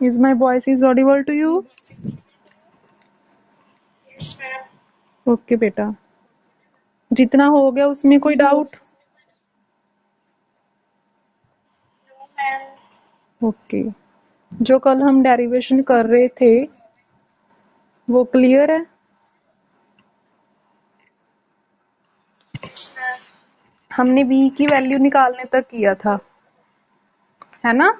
Is my voice is audible to you? Yes, ma'am. Okay बेटा, जितना हो गया उसमें कोई डाउट? No, ma'am. ओके, जो कल हम डेरिवेशन कर रहे थे वो क्लियर है? Yes, ma'am. हमने v की वैल्यू निकालने तक किया था, है ना?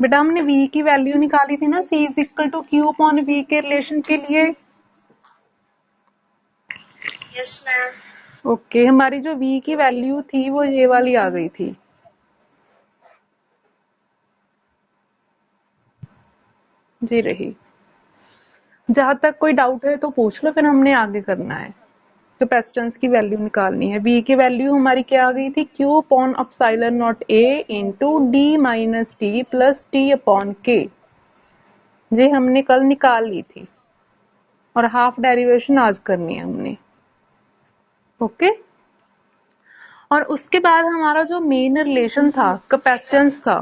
बेटा हमने v की वैल्यू निकाली थी ना, c is equal to Q upon v के रिलेशन के लिए। Yes, ma'am. ओके, हमारी जो v की वैल्यू थी वो ये वाली आ गई थी। जी रही। जहां तक कोई डाउट है तो पूछ लो, फिर हमने आगे करना है। कैपेसिटेंस की वैल्यू निकालनी है। v की वैल्यू हमारी क्या आ गई थी? q upon epsilon naught a into d minus T plus t upon k। ये हमने कल निकाल ली थी और हाफ डेरिवेशन आज करनी है हमने। ओके, और उसके बाद हमारा जो मेन रिलेशन था कैपेसिटेंस का,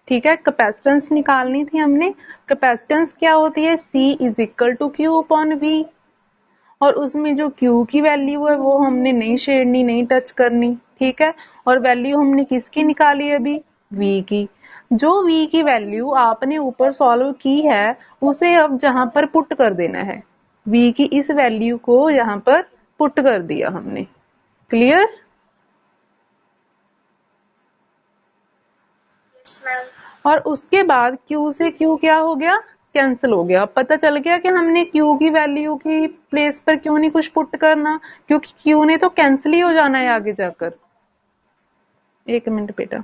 ठीक है, कैपेसिटेंस निकालनी थी हमने। कैपेसिटेंस क्या होती है? C is equal to Q upon v, और उसमें जो Q की वैल्यू है वो हमने नहीं छेड़नी, नहीं टच करनी, ठीक है। और वैल्यू हमने किसकी निकाली अभी? V की। जो V की वैल्यू आपने ऊपर सॉल्व की है उसे अब जहां पर पुट कर देना है। V की इस वैल्यू को यहाँ पर पुट कर दिया हमने। क्लियर? Yes, ma'am. और उसके बाद Q से Q क्या हो गया? कैंसिल हो गया। पता चल गया कि हमने Q की वैल्यू की प्लेस पर क्यों नहीं कुछ पुट करना, क्योंकि Q ने तो कैंसिल ही हो जाना है आगे जाकर। एक मिनट बेटा।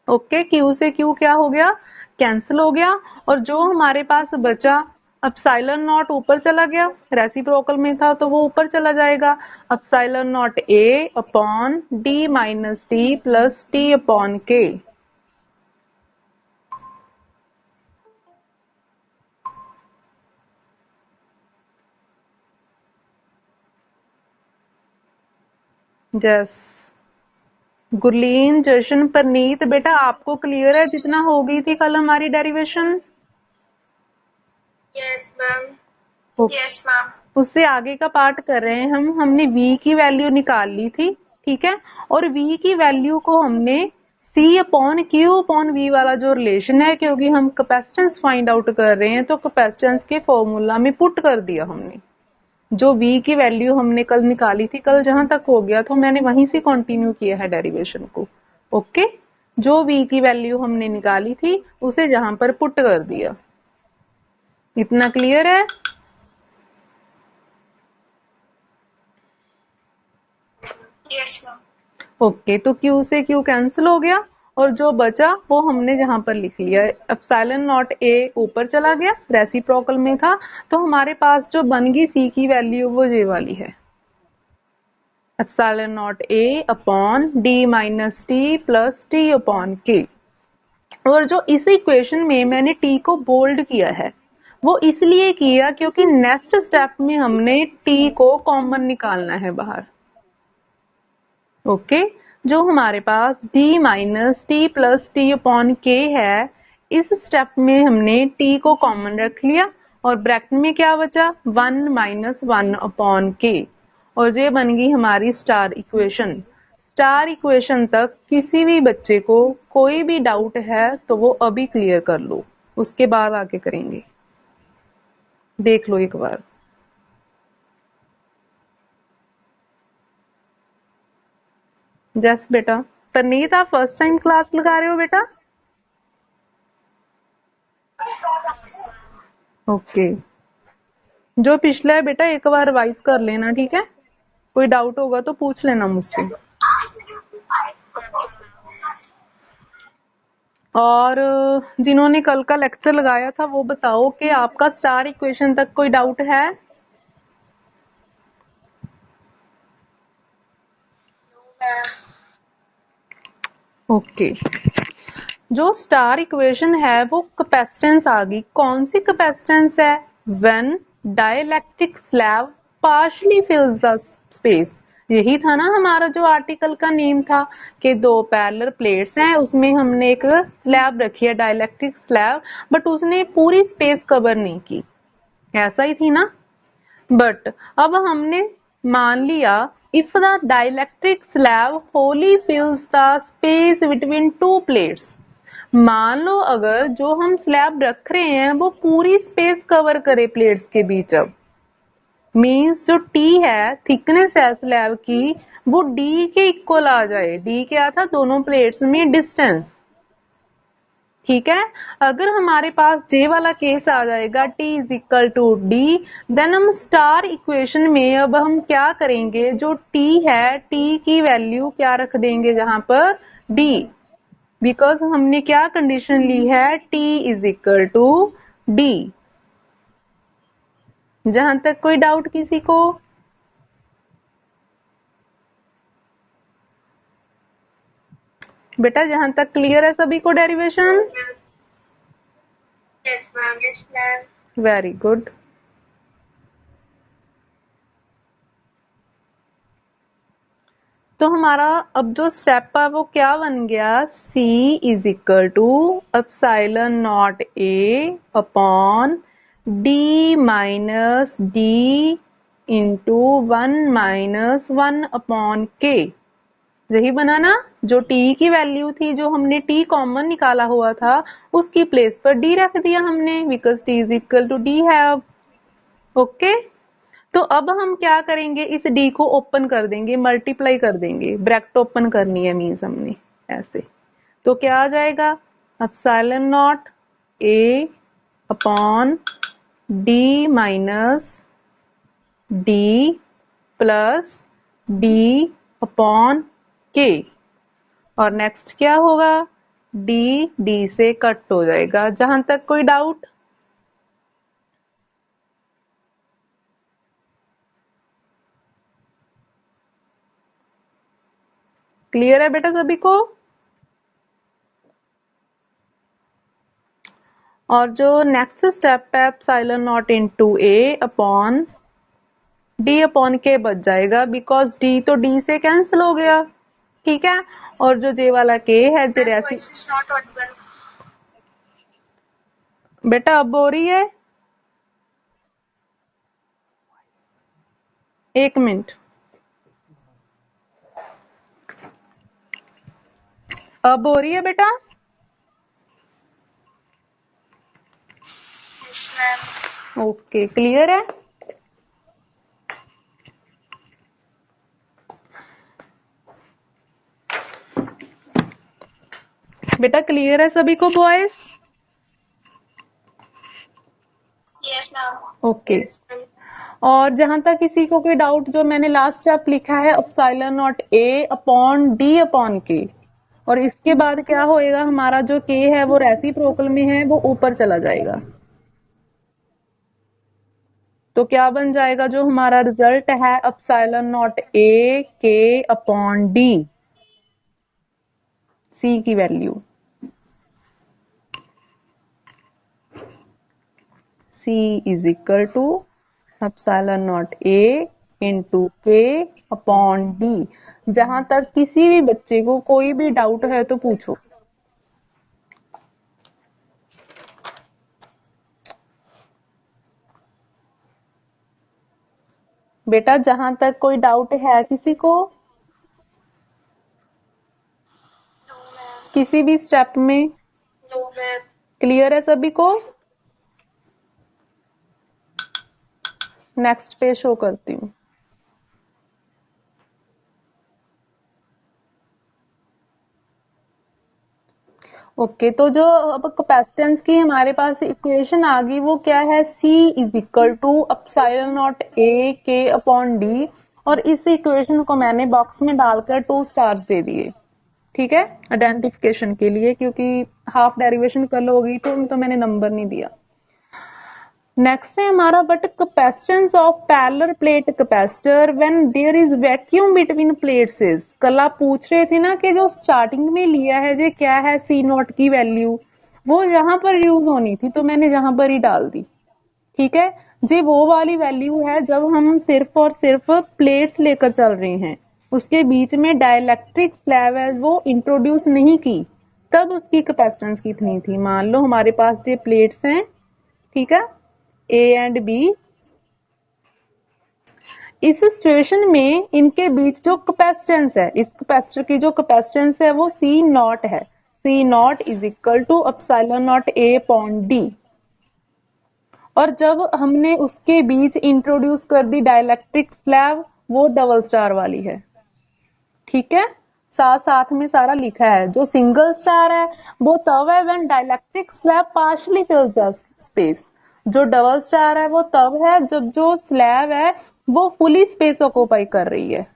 ओके, Q से Q क्या हो गया? कैंसिल हो गया। और जो हमारे पास बचा एप्सिलॉन नॉट ऊपर चला गया, रेसिप्रोकल में था तो वो ऊपर चला जाएगा। Epsilon naught a upon d minus T plus t upon k। जस गुरलीन, जशन, परनीत, बेटा आपको क्लियर है जितना हो गई थी कल हमारी derivation? Yes, ma'am. Okay, Yes, ma'am. उससे आगे का पार्ट कर रहे हैं हम। हमने v की वैल्यू निकाल ली थी, ठीक है, और v की वैल्यू को हमने c upon q upon v वाला जो रिलेशन है, क्योंकि हम कैपेसिटेंस फाइंड आउट कर रहे हैं तो कैपेसिटेंस के फॉर्मूला में पुट कर दिया हमने। जो v की वैल्यू हमने कल निकाली थी, कल जहां तक हो गया तो मैंने वहीं से कंटिन्यू किया है डेरिवेशन को। ओके, जो v की वैल्यू हमने निकाली थी उसे जहां पर पुट कर दिया। इतना क्लियर है? Yes, ma'am. ओके, तो Q से Q कैंसिल हो गया और जो बचा वो हमने जहां पर लिख लिया। एप्सिलॉन नॉट a ऊपर चला गया, रेसिप्रोकल में था, तो हमारे पास जो बन गई C की वैल्यू वो ये वाली है, epsilon naught a upon d minus T plus t upon k। और जो इस इक्वेशन में मैंने t को बोल्ड किया है वो इसलिए किया क्योंकि नेक्स्ट स्टेप में हमने t को कॉमन निकालना है बाहर। ओके, जो हमारे पास d minus T plus T upon के है, इस स्टेप में हमने t को कॉमन रख लिया और ब्रैकेट में क्या बचा? 1 माइनस 1 अपॉन के, और ये बन गई हमारी स्टार इक्वेशन। स्टार इक्वेशन तक किसी भी बच्चे को कोई भी डाउट है तो वो अभी क्लियर कर लो, उसके बाद आगे करेंगे। देख लो एक बार। जस बेटा, परनीत आप फर्स्ट टाइम क्लास लगा रहे हो बेटा? ओके, जो पिछला है बेटा एक बार रिवाइज कर लेना, ठीक है। कोई डाउट होगा तो पूछ लेना मुझसे। और जिन्होंने कल का लेक्चर लगाया था वो बताओ कि आपका स्टार इक्वेशन तक कोई डाउट है? मैम। ओके जो स्टार इक्वेशन है वो कैपेसिटेंस आ गई। कौन सी कैपेसिटेंस है? When dielectric slab partially फिल्स the space. यही था ना हमारा जो आर्टिकल का नेम था कि दो पैरेलल प्लेट्स हैं, उसमें हमने एक स्लैब रखी है डाइलेक्ट्रिक स्लैब, बट उसने पूरी स्पेस कवर नहीं की, ऐसा ही थी ना। बट अब हमने मान लिया if the dielectric slab Holi फिल्स the space between two plates. मान लो अगर जो हम स्लैब रख रहे हैं वो पूरी स्पेस कवर करे प्लेट्स के बीच, अब मीन्स जो टी है, थिकनेस है स्लैब की, वो डी के इक्वल आ जाए। डी क्या था? दोनों प्लेट्स में डिस्टेंस। ठीक है, अगर हमारे पास जे वाला केस आ जाएगा T is equal to D, then हम स्टार इक्वेशन में अब हम क्या करेंगे, जो T है T की वैल्यू क्या रख देंगे जहां पर? D, बिकॉज हमने क्या कंडीशन ली है? T is equal to D। जहां तक कोई डाउट किसी को? बेटा जहां तक क्लियर है सभी को derivation? Yes ma'am. Yes ma'am. Very good. तो हमारा अब जो स्टेप है वो क्या बन गया? C is equal to epsilon naught A upon D minus D into 1 minus 1 upon K। यही बना ना? जो T की वैल्यू थी, जो हमने T कॉमन निकाला हुआ था, उसकी प्लेस पर D रख दिया हमने, because T is equal to D है अब। ओके तो अब हम क्या करेंगे, इस डी को ओपन कर देंगे, मल्टीप्लाई कर देंगे, ब्रैकेट ओपन करनी है मीन्स हमने ऐसे। तो क्या आ जाएगा? Epsilon naught A upon D minus D plus D upon के। और नेक्स्ट क्या होगा? डी डी से कट हो जाएगा। जहां तक कोई डाउट? क्लियर है बेटा सभी को? और जो नेक्स्ट स्टेप है epsilon not into A upon D upon के बच जाएगा, बिकॉज डी तो डी से कैंसिल हो गया। ठीक है, और जो जे वाला के है जेरेसी। Voice is not audible. बेटा अब हो रही है? एक मिनट, अब हो रही है बेटा? Yes ma'am. ओके क्लियर है। बेटा क्लियर है सभी को बॉयज? Yes ma'am. ओके और जहां तक किसी को कोई डाउट, जो मैंने लास्ट स्टेप लिखा है epsilon naught A upon D upon के, और इसके बाद क्या होएगा, हमारा जो के है वो रेसिप्रोकल में है, वो ऊपर चला जाएगा। तो क्या बन जाएगा जो हमारा रिजल्ट है? Epsilon naught A K upon D, C की value C is equal to epsilon naught A into K upon D. जहां तक किसी भी बच्चे को कोई भी डाउट है तो पूछो। बेटा जहां तक कोई डाउट है किसी को, नो मैम। किसी भी स्टेप में? No ma'am. क्लियर है सभी को? नेक्स्ट पे शो करती हूँ। ओके तो जो अब कैपेसिटेंस की हमारे पास इक्वेशन आ गई, वो क्या है? C is equal to epsilon naught A K upon D, और इस इक्वेशन को मैंने बॉक्स में डालकर 2 स्टार्स दे दिए। ठीक है, आइडेंटिफिकेशन के लिए, क्योंकि हाफ डेरिवेशन कर लोगी तो मैंने नंबर नहीं दिया। नेक्स्ट है हमारा but capacitance of parallel plate capacitor when there is vacuum between plates is. कल आप पूछ रहे थे ना कि जो स्टार्टिंग में लिया है जो क्या है सी नॉट की वैल्यू, वो यहाँ पर यूज होनी थी तो मैंने यहाँ पर ही डाल दी। ठीक है जी, वो वाली वैल्यू है जब हम सिर्फ और सिर्फ प्लेट्स लेकर चल रहे हैं, उसके बीच में डाइलेक्ट्रिक स्लैब है वो इंट्रोड्यूस नहीं की, तब उसकी कैपेसिटेंस कितनी थी। मान लो हमारे पास ये प्लेट्स हैं, ठीक है, ए एंड बी। इस सिचुएशन में इनके बीच जो कैपेसिटेंस है, इस कैपेसिटर की जो कैपेसिटेंस है वो सी नॉट है। C naught is equal to epsilon naught A upon D. और जब हमने उसके बीच इंट्रोड्यूस कर दी डाइलेक्ट्रिक स्लैब, वो डबल स्टार वाली है। ठीक है, साथ साथ में सारा लिखा है। जो सिंगल स्टार है वो तब है when dielectric slab partially fills the space. जो डबल स्टार है वो तब है जब जो स्लैब है वो फुली स्पेस ऑक्यूपाई कर रही है।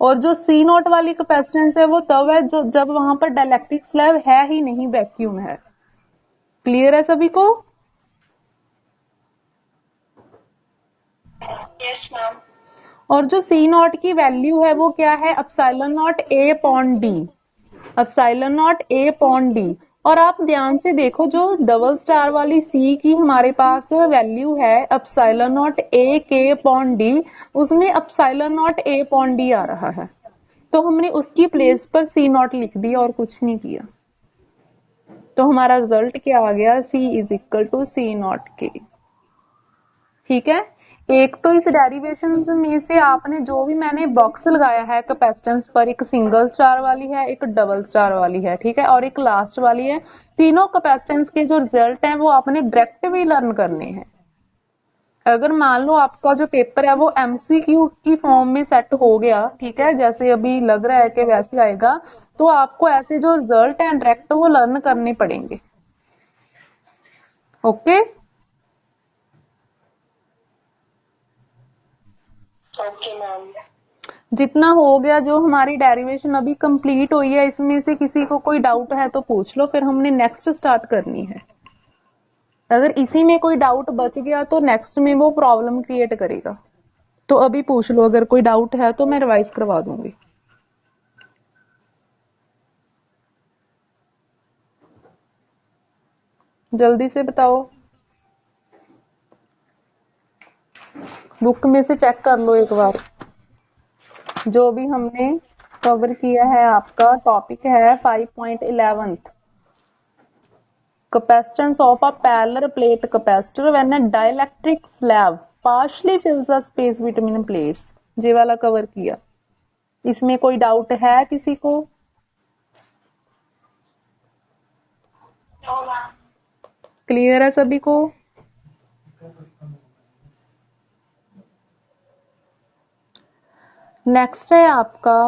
और जो सी नॉट वाली कैपेसिटेंस है वो तब है जो जब वहां पर डाइलेक्ट्रिक स्लैब है ही नहीं, वैक्यूम है। क्लियर है सभी को? Yes ma'am. और जो सी नॉट की वैल्यू है वो क्या है, epsilon naught A upon D. Epsilon naught A upon D. और आप ध्यान से देखो जो डबल स्टार वाली सी की हमारे पास वैल्यू है epsilon naught A K upon D, उसमें epsilon naught A upon D आ रहा है, तो हमने उसकी प्लेस पर सी नॉट लिख दिया और कुछ नहीं किया। तो हमारा रिजल्ट क्या आ गया, C is equal to C naught K. ठीक है, एक तो इस डेरिवेशन में से आपने जो भी मैंने बॉक्स लगाया है कैपेसिटेंस पर, एक सिंगल स्टार वाली है, एक डबल स्टार वाली है, ठीक है, और एक लास्ट वाली है। तीनों कैपेसिटेंस के जो रिजल्ट हैं वो आपने डायरेक्ट भी लर्न करने हैं। अगर मान लो आपका जो पेपर है वो एमसीक्यू की फॉर्म में सेट हो गया, ठीक है, जैसे अभी लग रहा है कि वैसे आएगा, तो आपको ऐसे जो रिजल्ट है डायरेक्ट वो लर्न करने पड़ेंगे। Okay, okay ma'am. जितना हो गया जो हमारी डेरिवेशन अभी कंप्लीट हुई है, इसमें से किसी को कोई डाउट है तो पूछ लो, फिर हमने नेक्स्ट स्टार्ट करनी है। अगर इसी में कोई डाउट बच गया तो नेक्स्ट में वो प्रॉब्लम क्रिएट करेगा। तो अभी पूछ लो, अगर कोई डाउट है तो मैं रिवाइज करवा दूंगी। जल्दी से बताओ, बुक में से चेक कर लो एक बार। जो भी हमने कवर किया है, आपका टॉपिक है 5.11, capacitance of a parallel plate capacitor when a dielectric slab partially fills the space between plates। ये वाला कवर किया। इसमें कोई डाउट है किसी को? No ma'am. क्लियर है सभी को? नेक्स्ट है आपका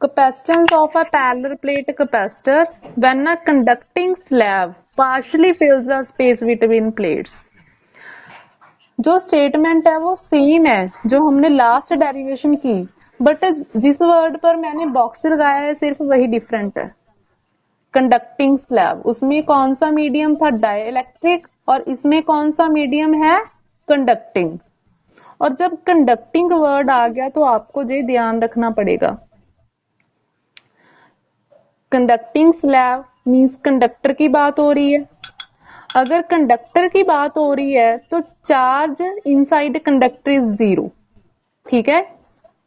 capacitance of a parallel plate capacitor when a conducting slab partially fills the space between plates। जो स्टेटमेंट है वो सेम है जो हमने लास्ट डेरिवेशन की, बट जिस वर्ड पर मैंने बॉक्स लगाया है सिर्फ वही डिफरेंट है। कंडक्टिंग स्लैब, उसमें कौन सा मीडियम था, डाइलेक्ट्रिक, और इसमें कौन सा मीडियम है, कंडक्टिंग। और जब कंडक्टिंग वर्ड आ गया तो आपको ये ध्यान रखना पड़ेगा, कंडक्टिंग स्लैब मींस कंडक्टर की बात हो रही है। अगर कंडक्टर की बात हो रही है तो charge inside conductor is zero. ठीक है,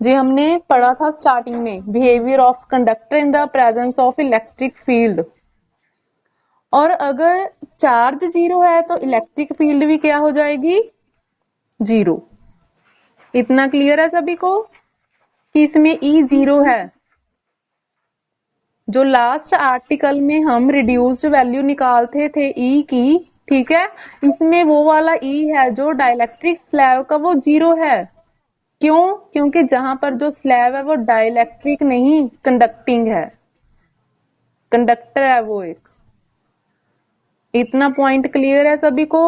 जी हमने पढ़ा था स्टार्टिंग में, behaviour of conductor in the presence of electric field. और अगर चार्ज जीरो है तो इलेक्ट्रिक फील्ड भी क्या हो जाएगी, जीरो। इतना क्लियर है सभी को कि इसमें ई जीरो है। जो लास्ट आर्टिकल में हम रिड्यूस्ड वैल्यू निकालते थे ई की, ठीक है, इसमें वो वाला ई है जो डाइलेक्ट्रिक स्लैब का वो जीरो है। क्यों? क्योंकि जहां पर जो स्लैब है वो डाइलेक्ट्रिक नहीं कंडक्टिंग है, कंडक्टर है वो एक। इतना पॉइंट क्लियर है सभी को?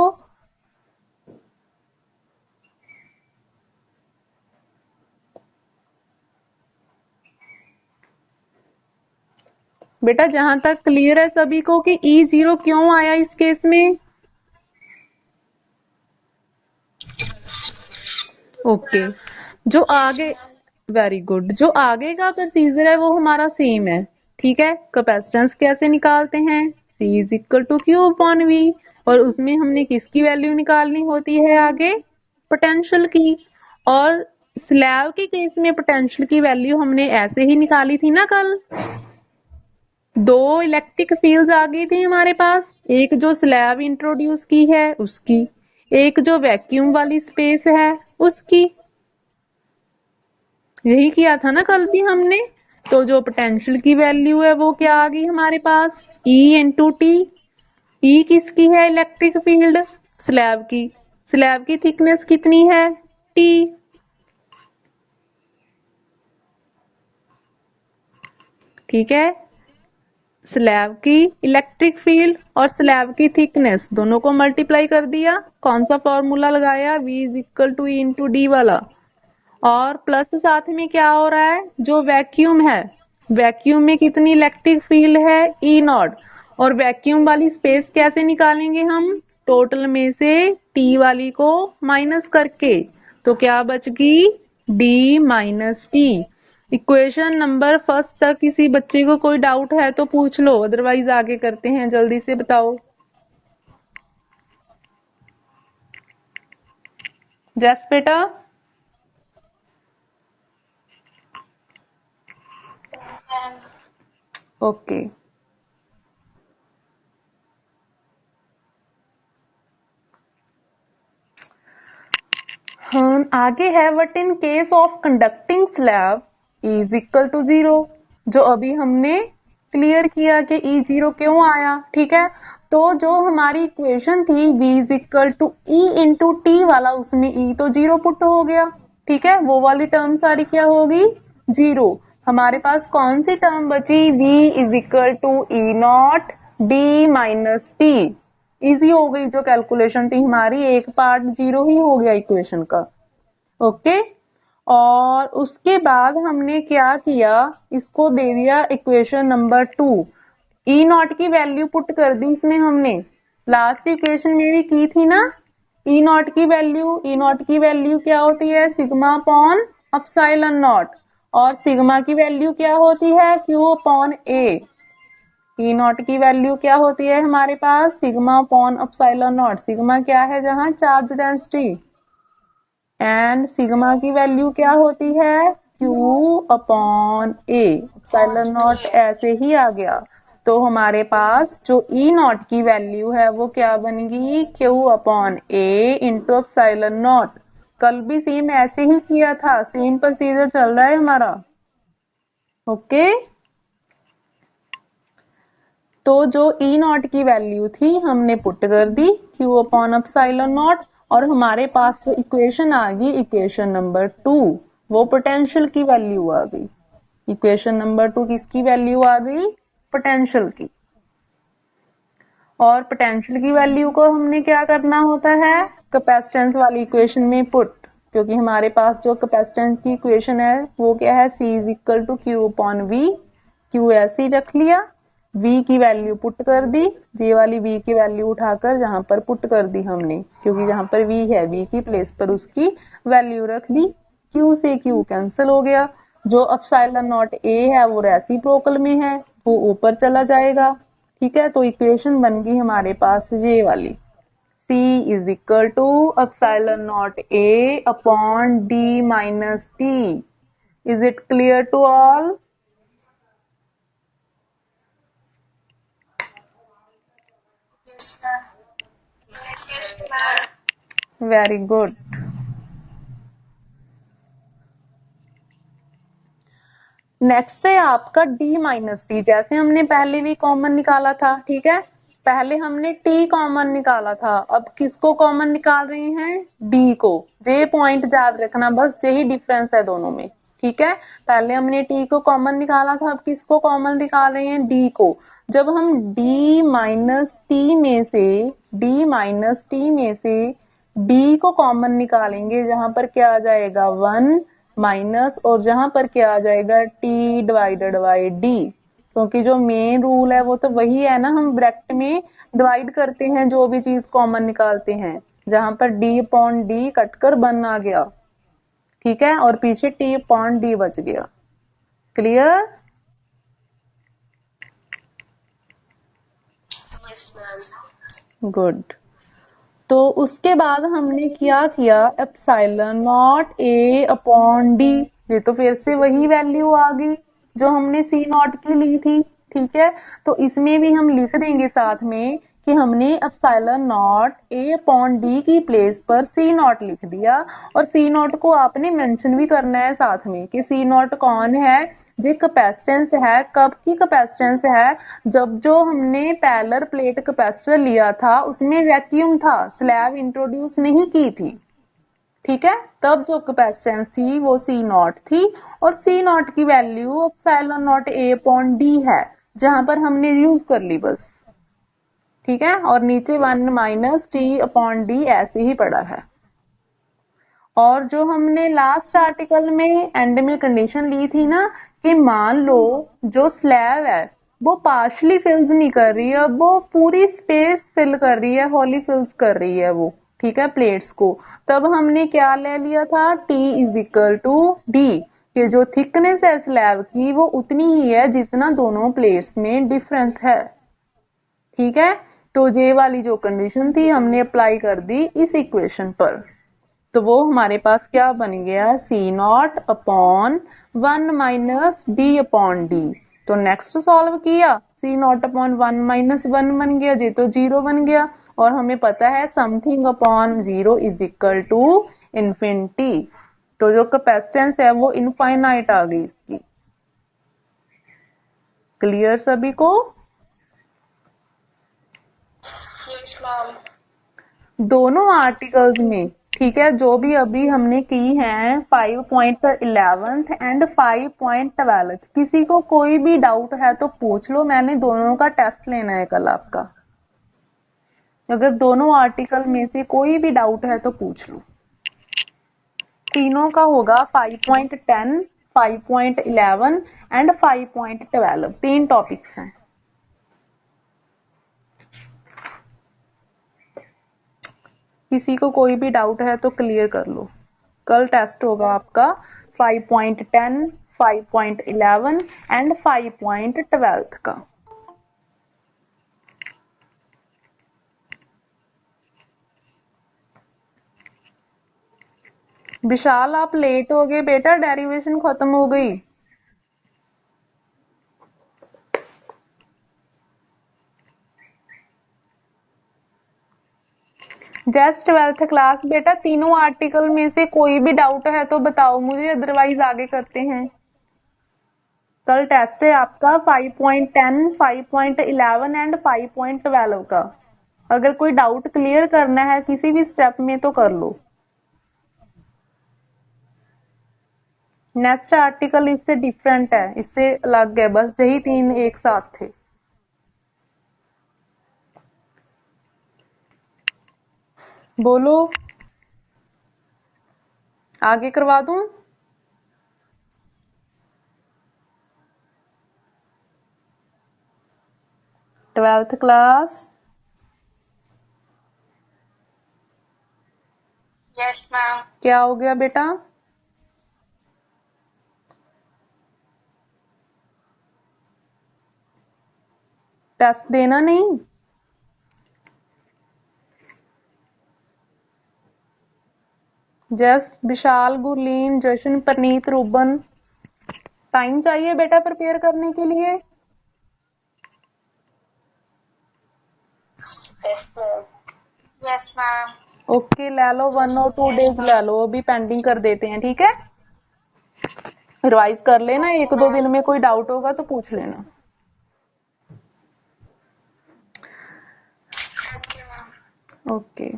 बेटा जहां तक क्लियर है सभी को कि E0 क्यों आया इस केस में? ओके, जो आगे, वेरी गुड, जो आगे का प्रोसीजर है वो हमारा सेम है, ठीक है। कैपेसिटेंस कैसे निकालते हैं? C is equal to Q upon V, और उसमें हमने किसकी वैल्यू निकालनी होती है आगे? पोटेंशियल की। और स्लैब के केस में पोटेंशियल की वैल्यू हमने ऐसे ही निकाली थी ना कल। दो इलेक्ट्रिक फील्ड्स आ गई थी हमारे पास, एक जो स्लैब इंट्रोड्यूस की है उसकी, एक जो वैक्यूम वाली स्पेस है उसकी। यही किया था ना कल भी हमने। तो जो पोटेंशियल की वैल्यू है वो क्या आ गई हमारे पास? E into T. ई किसकी है? इलेक्ट्रिक फील्ड, स्लैब की। स्लैब की थिकनेस कितनी है? T। ठीक है, स्लैब की इलेक्ट्रिक फील्ड और स्लैब की थिकनेस दोनों को मल्टीप्लाई कर दिया। कौन सा फॉर्मूला लगाया? V is equal to E into D वाला। और प्लस साथ में क्या हो रहा है? जो वैक्यूम है, वैक्यूम में कितनी इलेक्ट्रिक फील्ड है? ई नॉट। और वैक्यूम वाली स्पेस कैसे निकालेंगे हम? टोटल में से टी वाली को माइनस करके। तो क्या बच गई? D minus T. Equation number first तक किसी बच्चे को कोई डाउट है तो पूछ लो, अदरवाइज आगे करते हैं, जल्दी से बताओ। जस बेटा। मैम। ओके, हम आगे है what in case of conducting slab is equal to 0, जो अभी हमने क्लियर किया कि E0 क्यों आया, ठीक है। तो जो हमारी इक्वेशन थी V is equal to E into T वाला, उसमें E तो 0 पुट हो गया, ठीक है। वो वाली टर्म सारी क्या होगी? 0। हमारे पास कौन सी टर्म बची? V is equal to E naught D minus T. Easy हो गई जो कैलकुलेशन थी हमारी, एक पार्ट 0 ही हो गया इक्वेशन का। ओके, और उसके बाद हमने क्या किया? इसको दे दिया इक्वेशन नंबर 2। ई नॉट की वैल्यू पुट कर दी इसमें हमने, लास्ट इक्वेशन में भी की थी ना। ई नॉट की वैल्यू, ई नॉट की वैल्यू क्या होती है? Sigma upon epsilon naught. और सिग्मा की वैल्यू क्या होती है? Q upon A. E naught की वैल्यू क्या होती है हमारे पास? Sigma upon epsilon naught. Sigma क्या है? जहां चार्ज डेंसिटी। एंड सिग्मा की वैल्यू क्या होती है? Q upon A. Epsilon naught ऐसे ही आ गया। तो हमारे पास जो ई नॉट की वैल्यू है वो क्या बनेगी? Q upon A into epsilon not. कल भी सेम ऐसे ही किया था, सेम प्रोसीजर चल रहा है हमारा। ओके, तो जो ई नॉट की वैल्यू थी हमने पुट कर दी Q अपॉन एप्सिलॉन नॉट, और हमारे पास जो इक्वेशन आ गई, इक्वेशन नंबर 2, वो पोटेंशियल की वैल्यू आ गई। इक्वेशन नंबर 2 किसकी वैल्यू आ गई? पोटेंशियल की। और पोटेंशियल की वैल्यू को हमने क्या करना होता है? कैपेसिटेंस वाली इक्वेशन में पुट, क्योंकि हमारे पास जो कैपेसिटेंस की इक्वेशन है वो क्या है? C is equal to Q upon V। Q ऐसे ही रख लिया, V की वैल्यू पुट कर दी, ये वाली V की वैल्यू उठाकर जहां पर पुट कर दी हमने, क्योंकि जहां पर V है V की प्लेस पर उसकी वैल्यू रख दी। Q से Q कैंसिल हो गया, जो एप्सिलॉन नॉट A है वो रेसिप्रोकल में है, वो ऊपर चला जाएगा, ठीक है। तो इक्वेशन बन गई हमारे पास ये वाली, C is equal to epsilon naught A upon D minus T। Is it clear to all? Yes ma'am. Yes ma'am. Very good. Next है आपका D माइनस टी। जैसे हमने पहले भी कॉमन निकाला था, ठीक है। पहले हमने T कॉमन निकाला था, अब किसको कॉमन निकाल रहे हैं? D को। ये पॉइंट याद रखना, बस यही डिफरेंस है दोनों में, ठीक है। पहले हमने T को कॉमन निकाला था, अब किसको कॉमन निकाल रहे हैं? D को। जब हम D माइनस टी में से, D माइनस टी में से D को कॉमन निकालेंगे, जहां पर क्या आ जाएगा? 1 माइनस, और जहां पर क्या आ जाएगा? T divided by D। क्योंकि जो मेन रूल है वो तो वही है ना, हम ब्रैकेट में डिवाइड करते हैं जो भी चीज कॉमन निकालते हैं, जहां पर d अपॉन डी कटकर 1 आ गया, ठीक है, और पीछे t अपॉन डी बच गया। क्लियर? Yes, ma'am. गुड। तो उसके बाद हमने क्या किया, epsilon naught a upon D, ये तो फिर से वही वैल्यू आ गई जो हमने सी नॉट की ली थी, ठीक है। तो इसमें भी हम लिख देंगे साथ में कि हमने epsilon naught a upon D की प्लेस पर सी नॉट लिख दिया, और सी नॉट को आपने मेंशन भी करना है साथ में कि सी नॉट कौन है, ये कैपेसिटेंस है। कब की कैपेसिटेंस है, जब जो हमने पैरेलल प्लेट कैपेसिटर लिया था उसमें वैक्यूम था, स्लैब इंट्रोड्यूस नहीं की थी, ठीक है, तब जो कैपेसिटेंस थी वो सी नॉट थी, और सी नॉट की value epsilon naught a upon D है, जहां पर हमने यूज कर ली बस, ठीक है, और नीचे 1 माइनस टी अपॉन डी ऐसे ही पड़ा है। और जो हमने लास्ट आर्टिकल में एंड में कंडीशन ली थी ना कि मान लो जो स्लैब है वो पार्शली फिल्स नहीं कर रही है, वो पूरी स्पेस फिल कर रही है, होली फिल्स कर रही है वो, ठीक है, प्लेट्स को, तब हमने क्या ले लिया था, T is equal to D, कि जो थिकनेस है स्लैब की वो उतनी ही है जितना दोनों प्लेट्स में डिफरेंस है, ठीक है। तो ये वाली जो कंडीशन थी हमने अप्लाई कर दी इस इक्वेशन पर, तो वो हमारे पास क्या बन गया, C naught upon 1 minus D upon D. तो नेक्स्ट सॉल्व किया, सी नॉट अपॉन 1 माइनस 1 बन गया, जी तो 0 बन गया, और हमें पता है something upon 0 is equal to infinity, तो जो कैपेसिटेंस है वो इनफाइनाइट आ गई इसकी। क्लियर सभी को? Yes, ma'am. दोनों आर्टिकल्स में, ठीक है, जो भी अभी हमने की हैं 5.11 एंड 5.12, किसी को कोई भी डाउट है तो पूछ लो, मैंने दोनों का टेस्ट लेना है कल आपका, अगर दोनों आर्टिकल में से कोई भी डाउट है तो पूछ लो। तीनों का होगा 5.10, 5.11 एंड 5.12, 3 टॉपिक्स हैं। किसी को कोई भी डाउट है तो क्लियर कर लो, कल टेस्ट होगा आपका 5.10, 5.11 एंड 5.12 का। विशाल आप लेट हो गए बेटा, डेरिवेशन खत्म हो गई। जस्ट 12th क्लास बेटा, तीनों आर्टिकल में से कोई भी डाउट है तो बताओ मुझे, अदरवाइज आगे करते हैं। कल टेस्ट है आपका 5.10, 5.11 एंड 5.12 का, अगर कोई डाउट क्लियर करना है किसी भी स्टेप में तो कर लो। नेक्स्ट आर्टिकल इससे डिफरेंट है, इससे अलग है, बस यही 3 एक साथ थे। बोलो, आगे करवा दूं? Twelfth class, Yes, ma'am. क्या हो गया बेटा? टेस्ट देना नहीं? जस्ट, विशाल, गुरलीन, जशन, परनीत, रूबन, टाइम चाहिए बेटा प्रिपेयर करने के लिए? Yes, ma'am. Yes, ma'am. Okay, ले लो 1 और 2 डेज ले लो, अभी पेंडिंग कर देते हैं, ठीक है, रिवाइज कर लेना, 1-2 दिन में कोई डाउट होगा तो पूछ लेना। Okay, ma'am. ओके,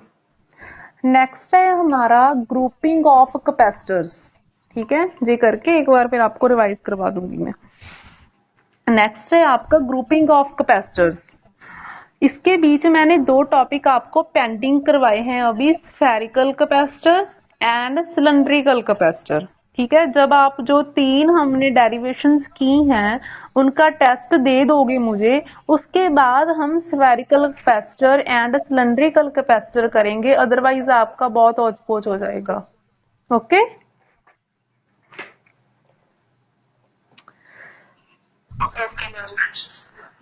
नेक्स्ट है हमारा ग्रुपिंग ऑफ कैपेसिटर्स, ठीक है, ये करके एक बार फिर आपको रिवाइज करवा दूंगी मैं। नेक्स्ट है आपका ग्रुपिंग ऑफ कैपेसिटर्स। इसके बीच मैंने 2 टॉपिक आपको पेंडिंग करवाए हैं अभी, spherical capacitor and cylindrical capacitor, ठीक है, जब आप जो 3 हमने डेरिवेशंस की हैं उनका टेस्ट दे दोगे मुझे, उसके बाद हम spherical capacitor and cylindrical capacitor करेंगे, अदरवाइज आपका बहुत औच पोच हो जाएगा। Okay. Okay, ma'am.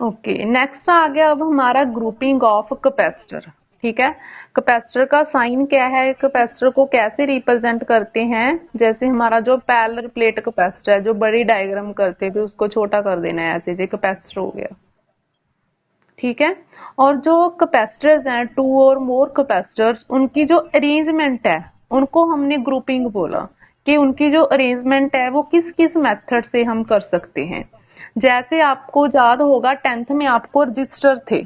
Okay, next आ गया अब हमारा ग्रुपिंग ऑफ कैपेसिटर। ठीक है, कैपेसिटर का साइन क्या है, कैपेसिटर को कैसे रिप्रेजेंट करते हैं, जैसे हमारा जो पैरेलल प्लेट कैपेसिटर है, जो बड़ी डायग्राम करते थे उसको छोटा कर देना है, ऐसे जो कैपेसिटर हो गया। ठीक है, और जो कैपेसिटर्स हैं, 2 और मोर कैपेसिटर्स, उनकी जो अरेंजमेंट है उनको हमने ग्रुपिंग बोला, कि उनकी जो अरेंजमेंट है वो किस किस मेथड से हम कर सकते हैं। जैसे आपको याद होगा 10th में आपको रजिस्टर थे,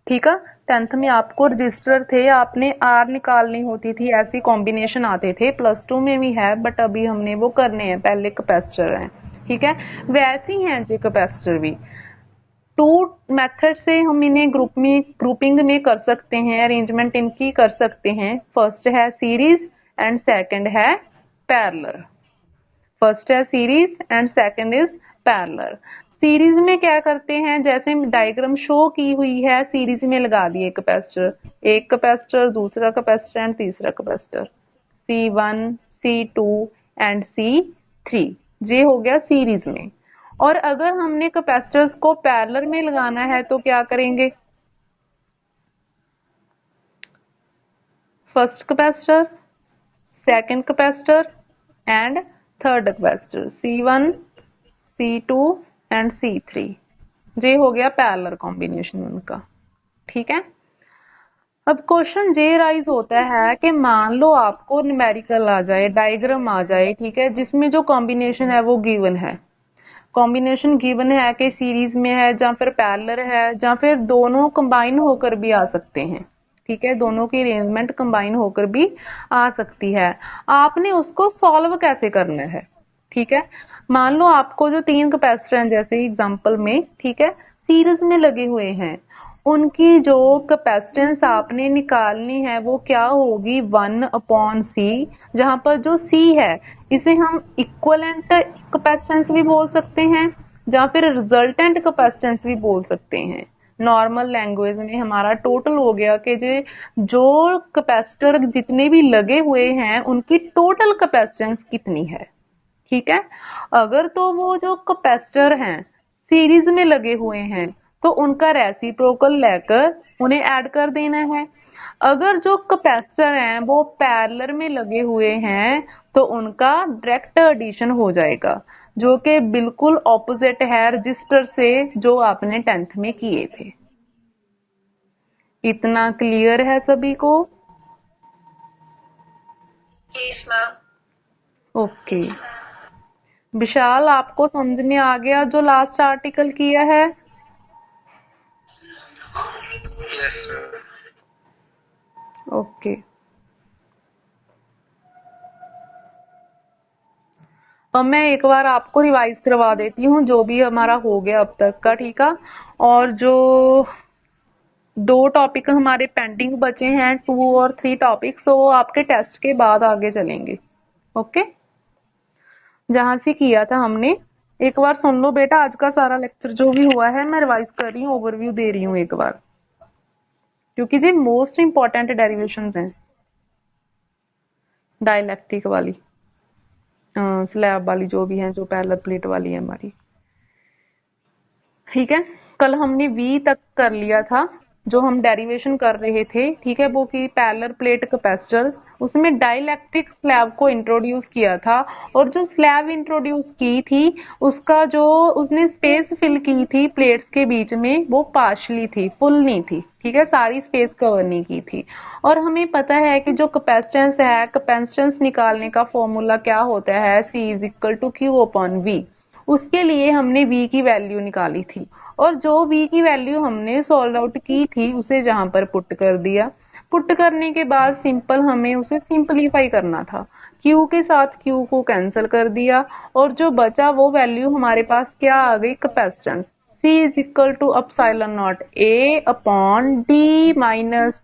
ठीक है, 10th में आपको रजिस्टर थे, आपने आर निकालनी होती थी, ऐसी कॉम्बिनेशन आते थे, +2 में भी है बट अभी हमने वो करने हैं, पहले कैपेसिटर हैं। ठीक है, वैसी हैं जी कैपेसिटर भी। 2 मेथड से हम इन्हें ग्रुपिंग में कर सकते हैं, अरेंजमेंट इनकी कर सकते हैं। फर्स्ट है सीरीज एंड सेकंड है पैरेलल। फर्स्ट है series and second is parallel. Series में क्या करते हैं, जैसे डायग्राम शो की हुई है, सीरीज में लगा दिए कैपेसिटर, एक कैपेसिटर, दूसरा कैपेसिटर एंड तीसरा capacitor, C1 C2 and C3, ये हो गया सीरीज में। और अगर हमने कैपेसिटर्स को पैरेलल में लगाना है तो क्या करेंगे, first capacitor, second capacitor and third capacitor, C1 C2 and C3, ये हो गया पैरेलल कॉम्बिनेशन उनका। ठीक है, अब क्वेश्चन ये राइज होता है कि मान लो आपको न्यूमेरिकल आ जाए, डायग्राम आ जाए, ठीक है, जिसमें जो कॉम्बिनेशन है वो गिवन है, कॉम्बिनेशन गिवन है कि सीरीज में है या फिर पैरेलल है या फिर दोनों कंबाइन होकर भी आ सकते हैं। ठीक है, दोनों की अरेंजमेंट कंबाइन होकर भी आ सकती है। आपने उसको सॉल्व कैसे करना है। ठीक है, मान लो आपको जो 3 कैपेसिटर हैं जैसे एग्जांपल में, ठीक है, सीरीज में लगे हुए हैं, उनकी जो कैपेसिटेंस आपने निकालनी है वो क्या होगी, 1/C, जहां पर जो C है इसे हम इक्वलेंट कैपेसिटेंस भी बोल सकते हैं या फिर रिजल्टेंट कैपेसिटेंस भी बोल सकते हैं। नॉर्मल लैंग्वेज में हमारा टोटल हो गया कि जो कैपेसिटर जितने भी लगे हुए हैं उनकी टोटल कैपेसिटेंस कितनी है। ठीक है, अगर तो वो जो कैपेसिटर हैं सीरीज में लगे हुए हैं तो उनका रेसिप्रोकल लेकर उन्हें ऐड कर देना है। अगर जो कैपेसिटर हैं वो पैरेलल में लगे हुए हैं तो उनका डायरेक्ट एडिशन हो जाएगा, जो कि बिल्कुल ऑपोजिट है रजिस्टर से जो आपने 10th में किए थे। इतना क्लियर है सभी को? Yes, ma'am. ओके, विशाल आपको समझ में आ गया जो लास्ट आर्टिकल किया है? Yes, sir. ओके, अब मैं एक बार आपको रिवाइज करवा देती हूँ जो भी हमारा हो गया अब तक का। ठीक है, और जो 2 टॉपिक हमारे पेंडिंग बचे हैं, 2 और 3 टॉपिक्स, वो आपके टेस्ट के बाद आगे चलेंगे। ओके, जहां से किया था हमने, एक बार सुन लो बेटा, आज का सारा लेक्चर जो भी हुआ है मैं रिवाइज कर रही हूँ, ओवरव्यू दे रही हूँ एक बार, क्योंकि ये मोस्ट इंपॉर्टेंट डेरिवेशंस हैं, डाइलेक्ट्रिक वाली, स्लैब वाली जो भी है, जो पैरेलल प्लेट वाली है हमारी। ठीक है, कल हमने V तक कर लिया था, जो हम डेरिवेशन कर रहे थे। ठीक है, वो की पैरेलल प्लेट कैपेसिटर, उसमें डाइलेक्ट्रिक स्लैब को इंट्रोड्यूस किया था, और जो स्लैब इंट्रोड्यूस की थी उसका जो उसने स्पेस फिल की थी प्लेट्स के बीच में वो पार्शली थी, फुल नहीं थी। ठीक है, सारी स्पेस कवर नहीं की थी। और हमें पता है कि जो कैपेसिटेंस है, कैपेसिटेंस निकालने का फॉर्मूला क्या होता है, C=Q/V। उसके लिए हमने V की वैल्यू निकाली थी, और जो V की वैल्यू हमने सॉल्व आउट की थी उसे जहां पर पुट कर दिया। पुट करने के बाद सिंपल हमें उसे सिंपलीफाई करना था, Q के साथ Q को कैंसिल कर दिया, और जो बचा वो वैल्यू हमारे पास क्या आ गई, capacitance, C=ε0 A/D -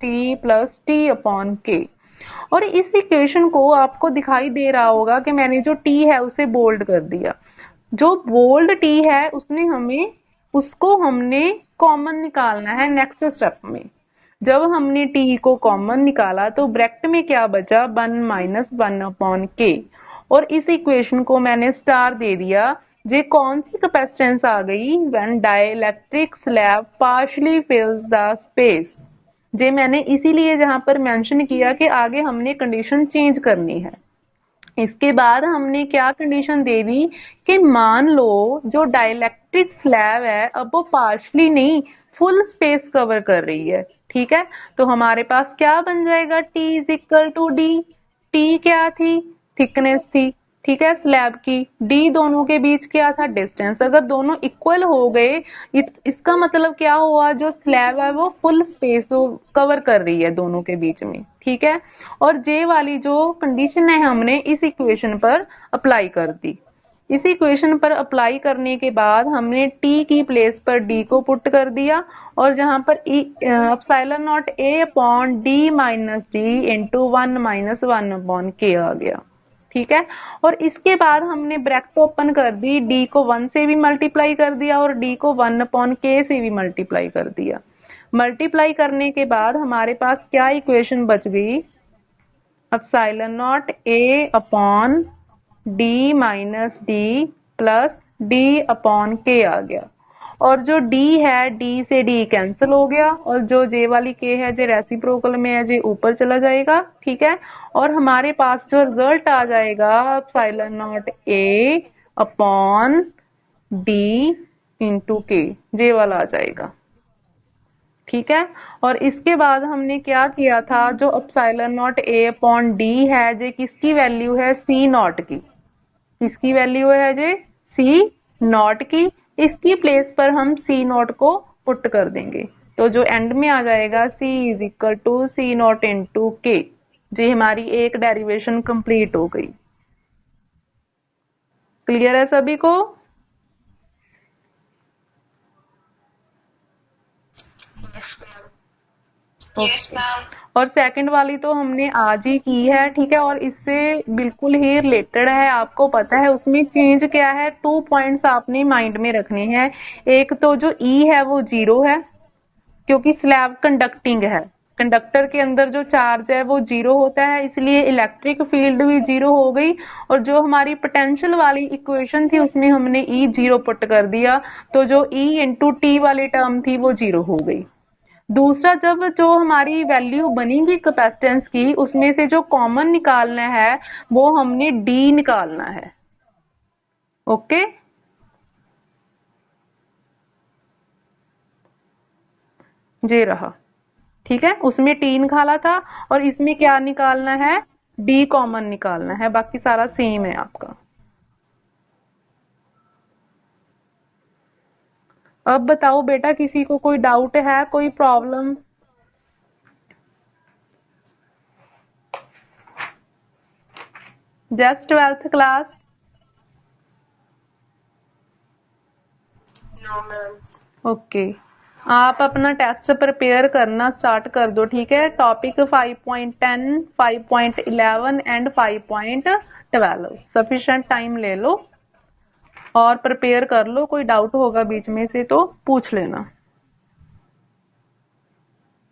T + T/K। और इस इक्वेशन को आपको दिखाई दे रहा होगा कि मैंने जो टी है उसे बोल्ड कर दिया। जो बोल्ड टी है उसको हमने कॉमन निकालना है नेक्स्ट स्टेप में। जब हमने टी को कॉमन निकाला तो ब्रैकेट में क्या बचा, 1 माइनस 1/k, और इस इक्वेशन को मैंने स्टार दे दिया। ये कौन सी कैपेसिटेंस आ गई, when dielectric slab partially fills the space. जे मैंने इसीलिए जहां पर मेंशन किया कि आगे हमने कंडीशन चेंज करनी है। इसके बाद हमने क्या कंडीशन दे दी कि मान लो जो डाइलेक्ट्रिक स्लैब है अब वो पार्शली नहीं फुल स्पेस कवर कर रही है। ठीक है, तो हमारे पास क्या बन जाएगा, T is equal to D. T क्या थी, थिकनेस थी, ठीक है, स्लैब की। डी दोनों के बीच क्या था, डिस्टेंस। अगर दोनों इक्वल हो गए इसका मतलब क्या हुआ, जो स्लैब है वो फुल स्पेस कवर कर रही है दोनों के बीच में। ठीक है, और जे वाली जो कंडीशन है हमने इस इक्वेशन पर अप्लाई कर दी। इस इक्वेशन पर अप्लाई करने के बाद हमने टी की प्लेस पर डी को पुट कर दिया, और जहां पर epsilon naught A upon D minus D into 1 minus 1/k आ गया। ठीक है, और इसके बाद हमने ब्रैकेट ओपन कर दी, डी को 1 से भी मल्टीप्लाई कर दिया और डी को 1/k से भी मल्टीप्लाई कर दिया। मल्टीप्लाई करने के बाद हमारे पास क्या इक्वेशन बच गई, epsilon naught A upon D minus D plus D upon के आ गया। और जो d है d से d कैंसिल हो गया, और जो j वाली k है जो रेसिप्रोकल में है जो ऊपर चला जाएगा। ठीक है, और हमारे पास जो रिजल्ट आ जाएगा epsilon naught a upon d into के, जे वाला आ जाएगा। ठीक है, और इसके बाद हमने क्या किया था, जो epsilon naught a upon d है जो किसकी वैल्यू है, c नॉट की। किसकी वैल्यू है जे, c नॉट की। इसकी प्लेस पर हम c नॉट को पुट कर देंगे, तो जो एंड में आ जाएगा c is equal to c naught into K. जी हमारी एक डेरिवेशन कंप्लीट हो गई। क्लियर है सभी को? Yes, ma'am. और सेकंड वाली तो हमने आज ही की है। ठीक है, और इससे बिल्कुल ही रिलेटेड है, आपको पता है उसमें चेंज क्या है। 2 पॉइंट्स आपने माइंड में रखने हैं। एक तो जो E है वो 0 है, क्योंकि स्लैब कंडक्टिंग है। कंडक्टर के अंदर जो चार्ज है वो 0 होता है, इसलिए इलेक्ट्रिक फील्ड भी 0 हो गई। और जो हमारी पोटेंशियल वाली इक्वेशन थी उसमें हमने E 0 पुट कर दिया, तो जो E इंटू टी वाली टर्म थी वो 0 हो गई। दूसरा, जब जो हमारी वैल्यू बनेगी कैपेसिटेंस की उसमें से जो कॉमन निकालना है वो हमने डी निकालना है। ओके, ये रहा। ठीक है, उसमें टी निकाला था और इसमें क्या निकालना है, डी कॉमन निकालना है, बाकी सारा सेम है आपका। अब बताओ बेटा, किसी को कोई डाउट है, कोई problem? Just 12th class? No, ma'am. Okay, आप अपना टेस्ट प्रिपेयर करना स्टार्ट कर दो। ठीक है, टॉपिक 5.10, 5.11 एंड 5.12 सफिशिएंट टाइम ले लो और प्रिपेयर कर लो। कोई डाउट होगा बीच में से तो पूछ लेना।